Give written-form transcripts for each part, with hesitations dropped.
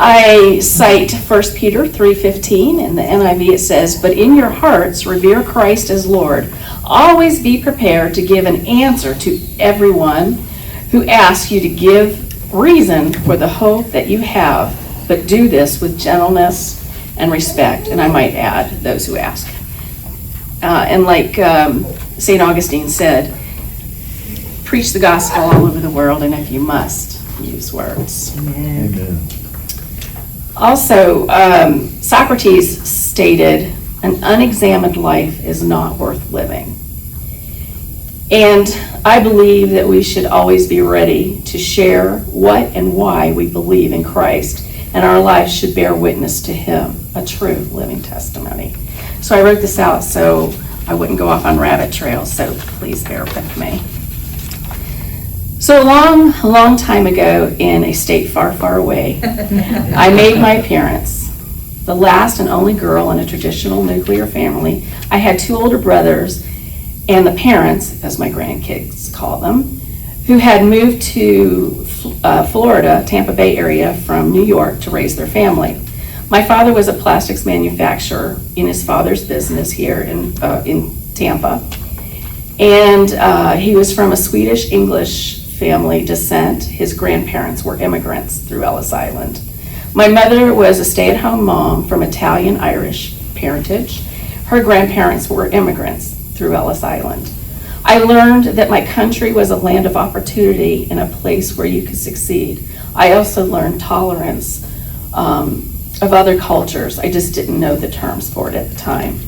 I cite 1 Peter 3:15. In the NIV it says, "But in your hearts revere Christ as Lord. Always be prepared to give an answer to everyone who asks you to give reason for the hope that you have, but do this with gentleness and respect." And I might add, those who ask. And like St. Augustine said, preach the gospel all over the world, and if you must, use words. Amen. Also, Socrates stated, "An unexamined life is not worth living." And I believe that we should always be ready to share what and why we believe in Christ, and our lives should bear witness to Him, a true living testimony. So I wrote this out so I wouldn't go off on rabbit trails, so please bear with me. So a long time ago, in a state far, far away, I made my appearance. The last and only girl in a traditional nuclear family. I had 2 older brothers and the parents, as my grandkids call them, who had moved to Florida, Tampa Bay area from New York to raise their family. My father was a plastics manufacturer in his father's business here in Tampa. And he was from a Swedish-English family descent. His grandparents were immigrants through Ellis Island. My mother was a stay-at-home mom from Italian-Irish parentage. Her grandparents were immigrants through Ellis Island. I learned that my country was a land of opportunity and a place where you could succeed. I also learned tolerance of other cultures. I just didn't know the terms for it at the time.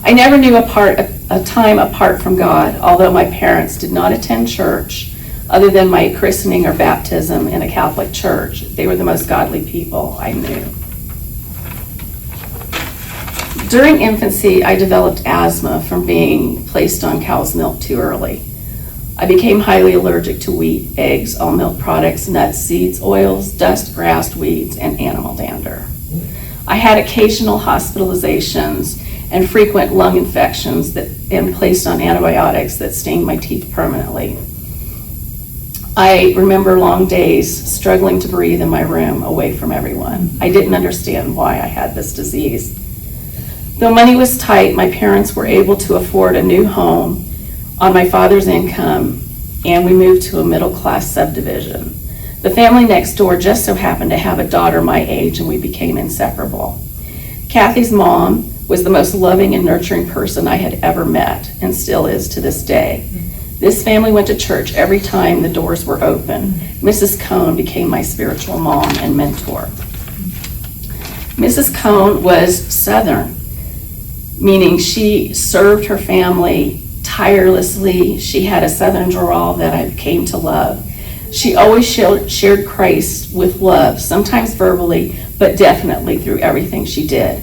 I never knew a time apart from God, although my parents did not attend church other than my christening or baptism in a Catholic church. They were the most godly people I knew. During infancy, I developed asthma from being placed on cow's milk too early. I became highly allergic to wheat, eggs, all milk products, nuts, seeds, oils, dust, grass, weeds, and animal dander. I had occasional hospitalizations and frequent lung infections and placed on antibiotics that stained my teeth permanently. I remember long days struggling to breathe in my room away from everyone. I didn't understand why I had this disease. Though money was tight, my parents were able to afford a new home on my father's income, and we moved to a middle-class subdivision. The family next door just so happened to have a daughter my age, and we became inseparable. Kathy's mom was the most loving and nurturing person I had ever met, and still is to this day. This family went to church every time the doors were open. Mrs. Cohn became my spiritual mom and mentor. Mrs. Cohn was Southern, meaning she served her family tirelessly. She had a Southern drawl that I came to love. She always shared Christ with love, sometimes verbally, but definitely through everything she did.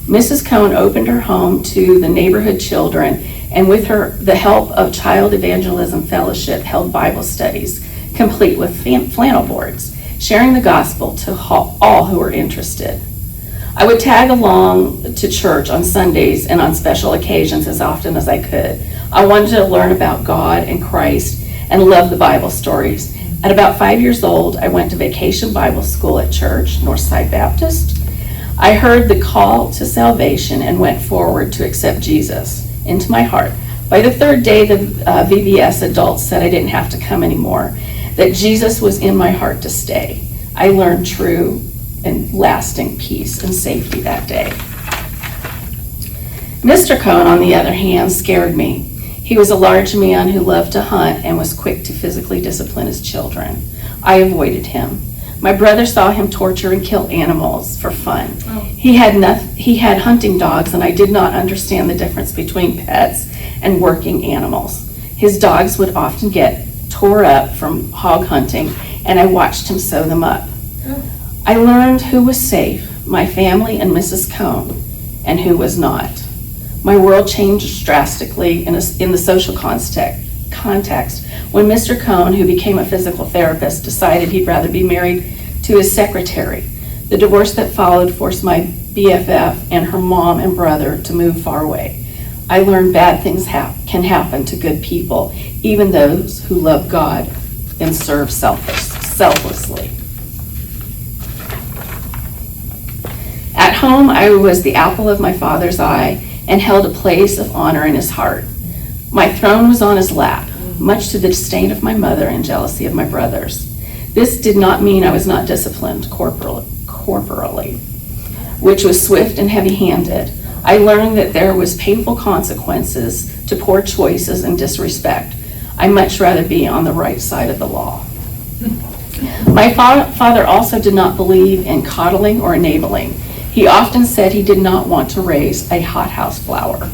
Mrs. Cohn opened her home to the neighborhood children, and with the help of Child Evangelism Fellowship, held Bible studies, complete with flannel boards, sharing the gospel to all who were interested. I would tag along to church on Sundays and on special occasions as often as I could. I wanted to learn about God and Christ and love the Bible stories. At about 5 years old, I went to vacation Bible school at church, Northside Baptist. I heard the call to salvation and went forward to accept Jesus into my heart. By the 3rd day, the VBS adults said I didn't have to come anymore, that Jesus was in my heart to stay. I learned true and lasting peace and safety that day. Mr. Cohn, on the other hand, scared me. He was a large man who loved to hunt and was quick to physically discipline his children. I avoided him. My brother saw him torture and kill animals for fun. He had hunting dogs, and I did not understand the difference between pets and working animals. His dogs would often get tore up from hog hunting, and I watched him sew them up. I learned who was safe, my family and Mrs. Cohn, and who was not. My world changed drastically in the social context when Mr. Cohn, who became a physical therapist, decided he'd rather be married to his secretary. The divorce that followed forced my BFF and her mom and brother to move far away. I learned bad things can happen to good people, even those who love God and serve selflessly. home, I was the apple of my father's eye and held a place of honor in his heart. My throne was on his lap, much to the disdain of my mother and jealousy of my brothers. This did not mean I was not disciplined corporally, which was swift and heavy-handed. I learned that there was painful consequences to poor choices and disrespect. I'd much rather be on the right side of the law. My father also did not believe in coddling or enabling. He often said he did not want to raise a hothouse flower.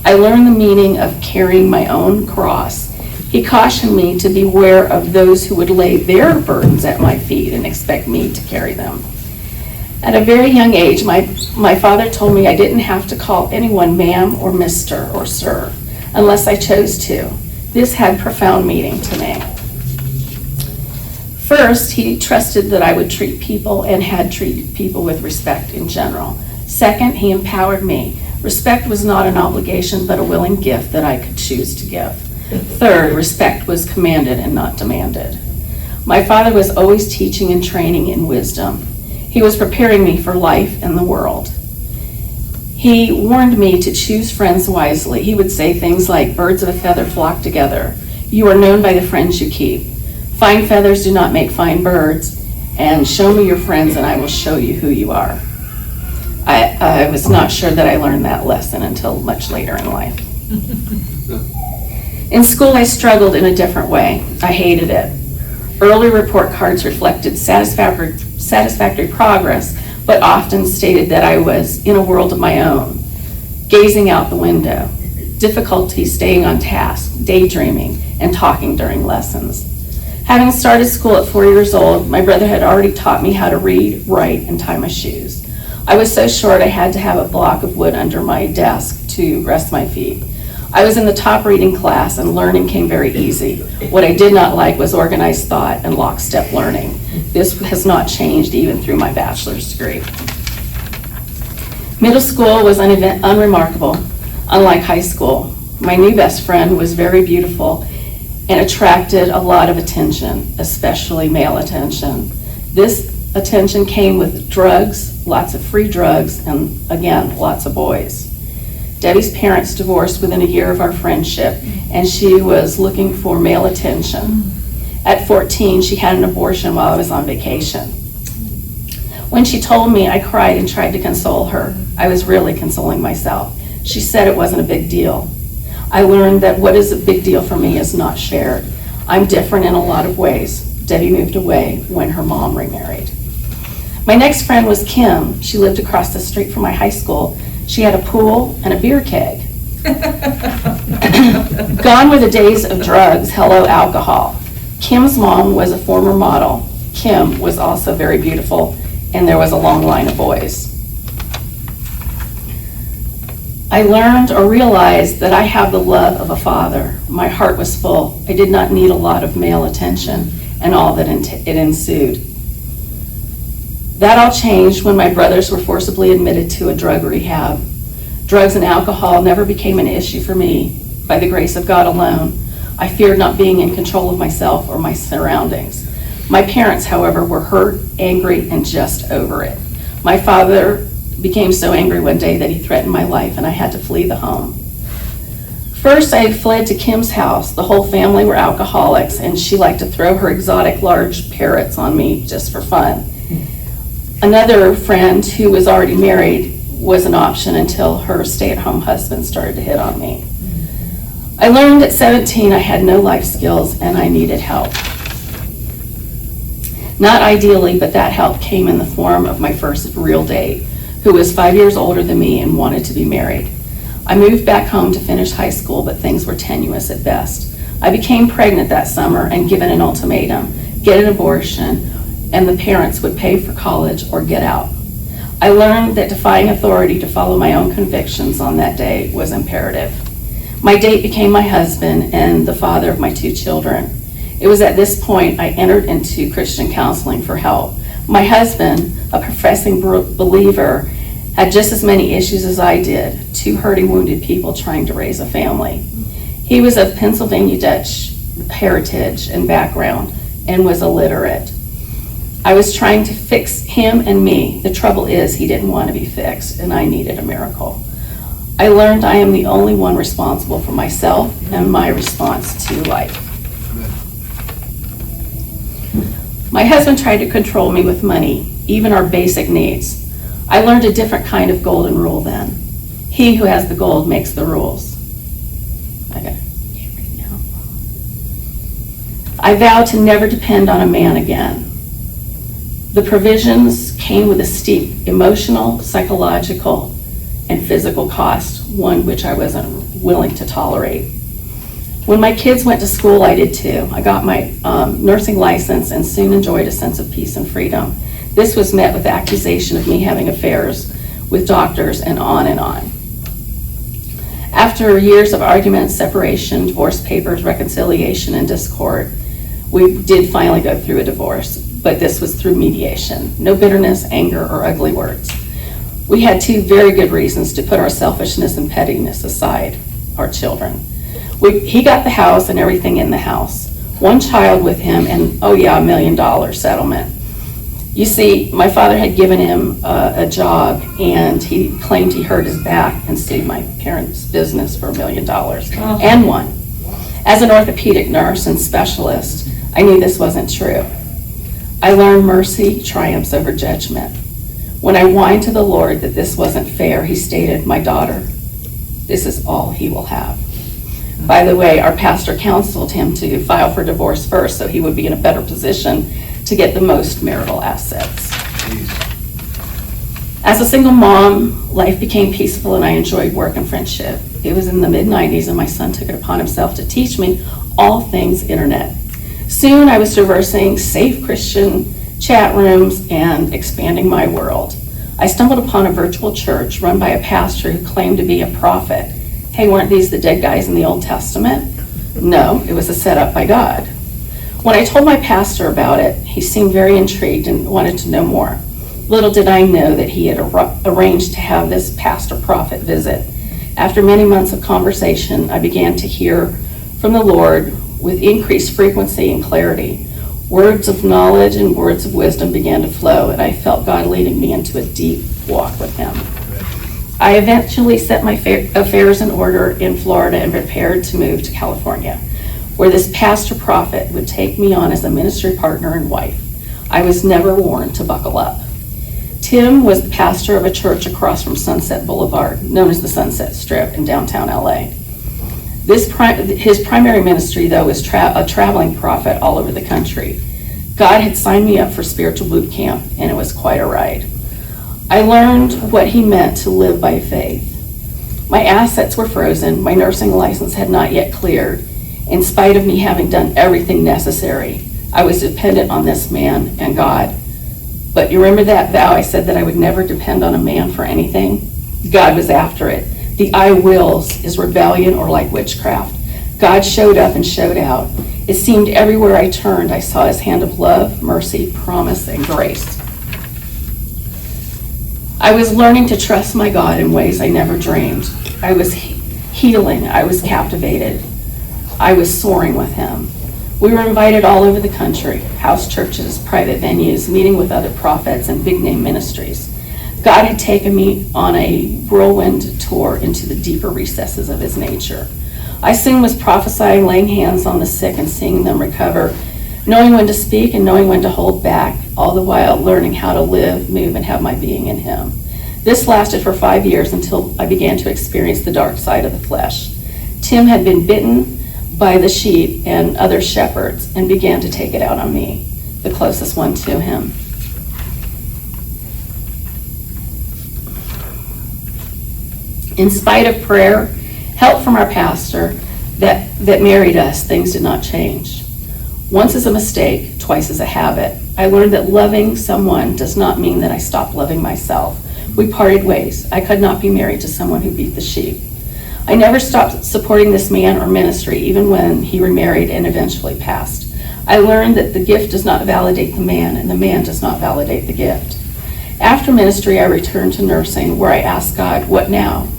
I learned the meaning of carrying my own cross. He cautioned me to beware of those who would lay their burdens at my feet and expect me to carry them. At a very young age, my father told me I didn't have to call anyone ma'am or mister or sir unless I chose to. This had profound meaning to me. First, he trusted that I would treat people and had treated people with respect in general. Second, he empowered me. Respect was not an obligation, but a willing gift that I could choose to give. Third, respect was commanded and not demanded. My father was always teaching and training in wisdom. He was preparing me for life and the world. He warned me to choose friends wisely. He would say things like, birds of a feather flock together. You are known by the friends you keep. Fine feathers do not make fine birds. And show me your friends and I will show you who you are. I was not sure that I learned that lesson until much later in life. In school, I struggled in a different way. I hated it. Early report cards reflected satisfactory progress, but often stated that I was in a world of my own, gazing out the window, difficulty staying on task, daydreaming, and talking during lessons. Having started school at 4 years old, my brother had already taught me how to read, write, and tie my shoes. I was so short I had to have a block of wood under my desk to rest my feet. I was in the top reading class and learning came very easy. What I did not like was organized thought and lockstep learning. This has not changed even through my bachelor's degree. Middle school was unremarkable, unlike high school. My new best friend was very beautiful and attracted a lot of attention, especially male attention. This attention came with drugs, lots of free drugs, and again, lots of boys. Debbie's parents divorced within a year of our friendship, and she was looking for male attention. At 14, she had an abortion while I was on vacation. When she told me, I cried and tried to console her. I was really consoling myself. She said it wasn't a big deal. I learned that what is a big deal for me is not shared. I'm different in a lot of ways. Debbie moved away when her mom remarried. My next friend was Kim. She lived across the street from my high school. She had a pool and a beer keg. Gone were the days of drugs, hello alcohol. Kim's mom was a former model. Kim was also very beautiful, and there was a long line of boys. I learned or realized that I have the love of a father. My heart was full. I did not need a lot of male attention and all that it ensued. That all changed when my brothers were forcibly admitted to a drug rehab. Drugs and alcohol never became an issue for me. By the grace of God alone, I feared not being in control of myself or my surroundings. My parents, however, were hurt, angry, and just over it. My father became so angry one day that he threatened my life and I had to flee the home. First, I fled to Kim's house. The whole family were alcoholics and she liked to throw her exotic large parrots on me just for fun. Another friend who was already married was an option until her stay-at-home husband started to hit on me. I learned at 17 I had no life skills and I needed help. Not ideally, but that help came in the form of my first real date, who was 5 years older than me and wanted to be married. I moved back home to finish high school, but things were tenuous at best. I became pregnant that summer and given an ultimatum: get an abortion and the parents would pay for college or get out. I learned that defying authority to follow my own convictions on that day was imperative. My date became my husband and the father of my 2 children. It was at this point I entered into Christian counseling for help. My husband, a professing believer, had just as many issues as I did, 2 hurting, wounded people trying to raise a family. He was of Pennsylvania Dutch heritage and background and was illiterate. I was trying to fix him and me. The trouble is, he didn't want to be fixed, and I needed a miracle. I learned I am the only one responsible for myself and my response to life. My husband tried to control me with money, even our basic needs. I learned a different kind of golden rule then. He who has the gold makes the rules. Okay. I vowed to never depend on a man again. The provisions came with a steep emotional, psychological, and physical cost, one which I wasn't willing to tolerate. When my kids went to school, I did too. I got my nursing license and soon enjoyed a sense of peace and freedom. This was met with the accusation of me having affairs with doctors and on and on. After years of arguments, separation, divorce papers, reconciliation, and discord, we did finally go through a divorce, but this was through mediation. No bitterness, anger, or ugly words. We had two very good reasons to put our selfishness and pettiness aside, our children. He got the house and everything in the house. One child with him and, oh yeah, $1 million settlement. You see, my father had given him a job and he claimed he hurt his back and sued my parents' business for $1 million and won. As an orthopedic nurse and specialist, I knew this wasn't true. I learned mercy triumphs over judgment. When I whined to the Lord that this wasn't fair, he stated, "My daughter, this is all he will have." By the way, our pastor counseled him to file for divorce first so he would be in a better position to get the most marital assets. As a single mom, life became peaceful and I enjoyed work and friendship. It was in the mid-90s and my son took it upon himself to teach me all things internet. Soon I was traversing safe Christian chat rooms and expanding my world. I stumbled upon a virtual church run by a pastor who claimed to be a prophet. Hey, weren't these the dead guys in the Old Testament? No, it was a setup by God. When I told my pastor about it, he seemed very intrigued and wanted to know more. Little did I know that he had arranged to have this pastor prophet visit. After many months of conversation, I began to hear from the Lord with increased frequency and clarity. Words of knowledge and words of wisdom began to flow, and I felt God leading me into a deep walk with him. I eventually set my affairs in order in Florida and prepared to move to California, where this pastor prophet would take me on as a ministry partner and wife. I was never warned to buckle up. Tim was the pastor of a church across from Sunset Boulevard, known as the Sunset Strip in downtown LA. His primary ministry, though, was a traveling prophet all over the country. God had signed me up for spiritual boot camp, and it was quite a ride. I learned what he meant to live by faith. My assets were frozen. My nursing license had not yet cleared. In spite of me having done everything necessary, I was dependent on this man and God. But you remember that vow I said that I would never depend on a man for anything? God was after it. The I wills is rebellion or like witchcraft. God showed up and showed out. It seemed everywhere I turned, I saw his hand of love, mercy, promise, and grace. I was learning to trust my God in ways I never dreamed. I was healing. I was captivated. I was soaring with him. We were invited all over the country, house churches, private venues, meeting with other prophets and big name ministries. God had taken me on a whirlwind tour into the deeper recesses of his nature. I soon was prophesying, laying hands on the sick and seeing them recover, knowing when to speak and knowing when to hold back, all the while learning how to live, move, and have my being in him. This lasted for 5 years until I began to experience the dark side of the flesh. Tim had been bitten by the sheep and other shepherds and began to take it out on me, the closest one to him. In spite of prayer, help from our pastor that married us, things did not change. Once is a mistake, twice is a habit. I learned that loving someone does not mean that I stopped loving myself. We parted ways. I could not be married to someone who beat the sheep. I never stopped supporting this man or ministry, even when he remarried and eventually passed. I learned that the gift does not validate the man, and the man does not validate the gift. After ministry, I returned to nursing, where I asked God, "What now?"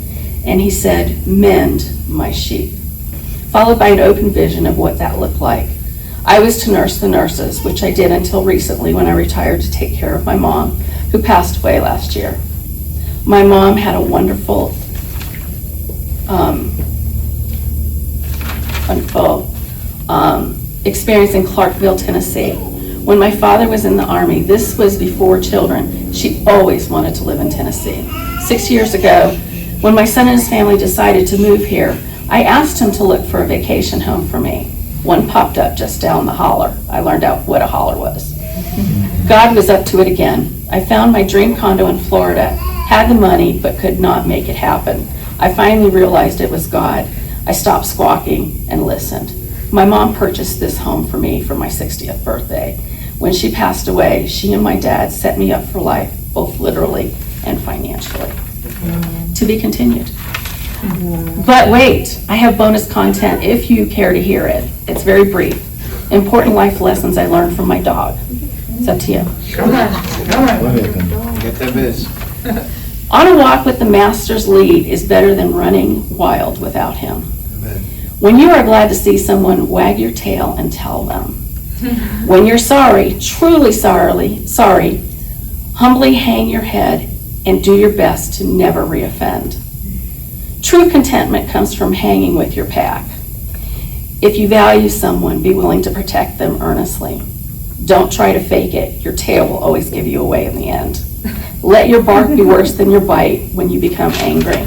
And he said, "Mend my sheep," followed by an open vision of what that looked like. I was to nurse the nurses, which I did until recently when I retired to take care of my mom, who passed away last year. My mom had a wonderful experience in Clarkville, Tennessee. When my father was in the Army, this was before children, she always wanted to live in Tennessee. 6 years ago, when my son and his family decided to move here, I asked him to look for a vacation home for me. One popped up just down the holler. I learned out what a holler was. God was up to it again. I found my dream condo in Florida, had the money, but could not make it happen. I finally realized it was God. I stopped squawking and listened. My mom purchased this home for me for my 60th birthday. When she passed away, she and my dad set me up for life, both literally and financially. To be continued. But wait, I have bonus content if you care to hear it. It's very brief. Important life lessons I learned from my dog. It's up to you. Come on. Get that biz. On a walk with the master's lead is better than running wild without him. Amen. When you are glad to see someone, wag your tail and tell them. When you're sorry, truly sorry, humbly hang your head and do your best to never reoffend. True contentment comes from hanging with your pack. If you value someone, be willing to protect them earnestly. Don't try to fake it. Your tail will always give you away in the end. Let your bark be worse than your bite when you become angry.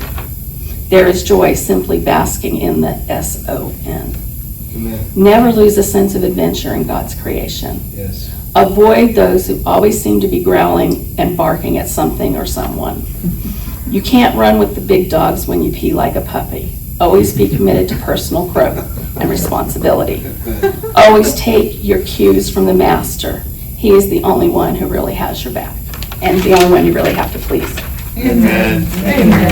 There is joy simply basking in the S-O-N. Amen. Never lose a sense of adventure in God's creation. Yes. Avoid those who always seem to be growling and barking at something or someone. You can't run with the big dogs when you pee like a puppy. Always be committed to personal growth and responsibility. Always take your cues from the master. He is the only one who really has your back and the only one you really have to please. Amen. Amen.